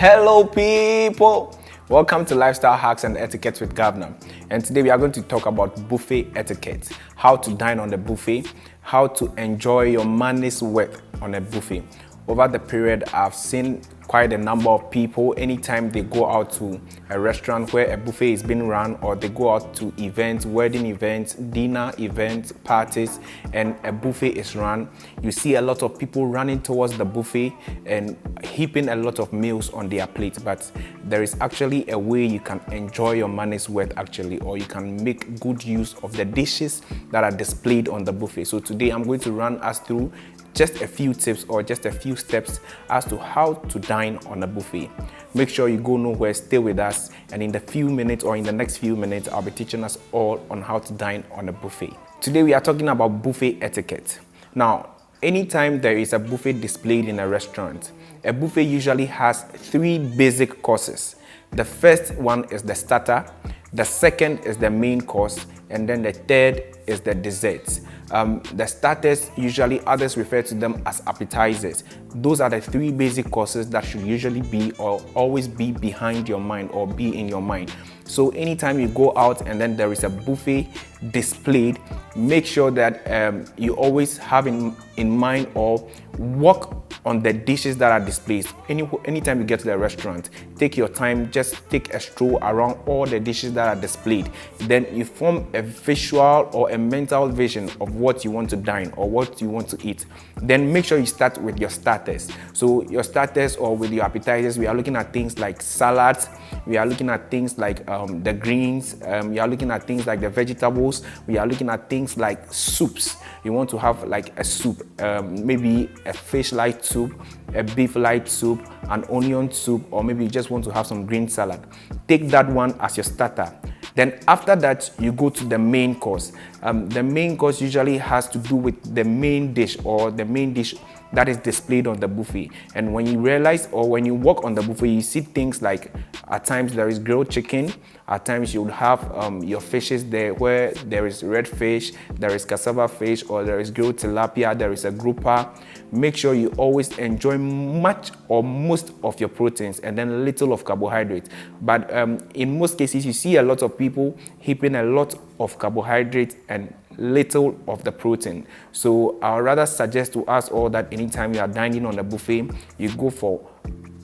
Hello people, welcome to Lifestyle Hacks and Etiquette with Governor. And today we are going to talk about buffet etiquette, how to dine on the buffet, how to enjoy your money's worth on a buffet. Over the period, I've seen quite a number of people, anytime they go out to a restaurant where a buffet is being run, or they go out to events, wedding events, dinner events, parties, and a buffet is run, you see a lot of people running towards the buffet and heaping a lot of meals on their plate. But there is actually a way you can enjoy your money's worth actually, or you can make good use of the dishes that are displayed on the buffet. So today I'm going to run us through just a few tips or just a few steps as to how to dine on a buffet. Make sure you go nowhere, stay with us, and in the few minutes or in the next few minutes, I'll be teaching us all on how to dine on a buffet. Today we are talking about buffet etiquette. Now, anytime there is a buffet displayed in a restaurant, a buffet usually has three basic courses. The first one is the starter, the second is the main course, and then the third is the desserts. The starters, usually others refer to them as appetizers. Those are the three basic courses that should usually be or always be behind your mind or be in your mind. So anytime you go out and then there is a buffet displayed, make sure that you always have in mind or work on the dishes that are displayed. Anytime you get to the restaurant, take your time, just take a stroll around all the dishes that are displayed. Then you form a visual or a mental vision of what you want to dine or what you want to eat. Then make sure you start with your starters. So your starters or with your appetizers, we are looking at things like salads, we are looking at things like the greens, we are looking at things like the vegetables, we are looking at things like soups. You want to have like a soup, maybe a fish light soup, a beef light soup, an onion soup, or maybe you just want to have some green salad. Take that one as your starter. Then after that, you go to the main course. The main course usually has to do with the main dish or the main dish that is displayed on the buffet. And when you realize or when you walk on the buffet, you see things like at times there is grilled chicken, at times you would have your fishes there where there is red fish, there is cassava fish, or there is grilled tilapia, there is a grouper. Make sure you always enjoy much or most of your proteins and then little of carbohydrates. But in most cases, you see a lot of people heaping a lot of carbohydrates and little of the protein. So I would rather suggest to us all that anytime you are dining on a buffet, you go for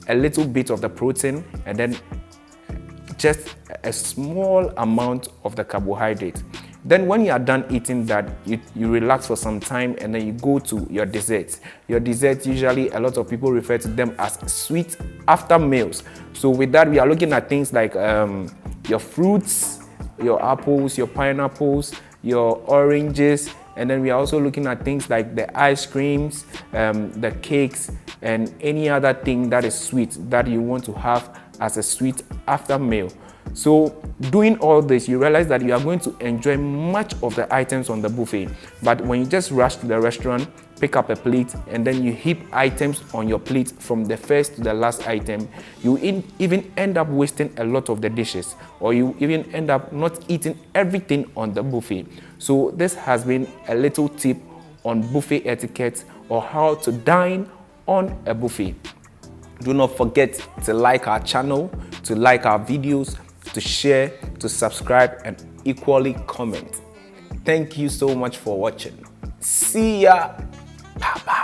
a little bit of the protein and then just a small amount of the carbohydrate. Then when you are done eating that, you relax for some time and then you go to your desserts. Your desserts, usually a lot of people refer to them as sweet after meals. So with that, we are looking at things like your fruits, your apples, your pineapples, your oranges, and then we are also looking at things like the ice creams, the cakes, and any other thing that is sweet that you want to have as a sweet after meal. So doing all this, you realize that you are going to enjoy much of the items on the buffet. But when you just rush to the restaurant, pick up a plate, and then you heap items on your plate from the first to the last item, you even end up wasting a lot of the dishes, or you even end up not eating everything on the buffet. So this has been a little tip on buffet etiquette or how to dine on a buffet. Do not forget to like our channel, to like our videos, to share, to subscribe, and equally comment. Thank you so much for watching. See ya. Bye-bye.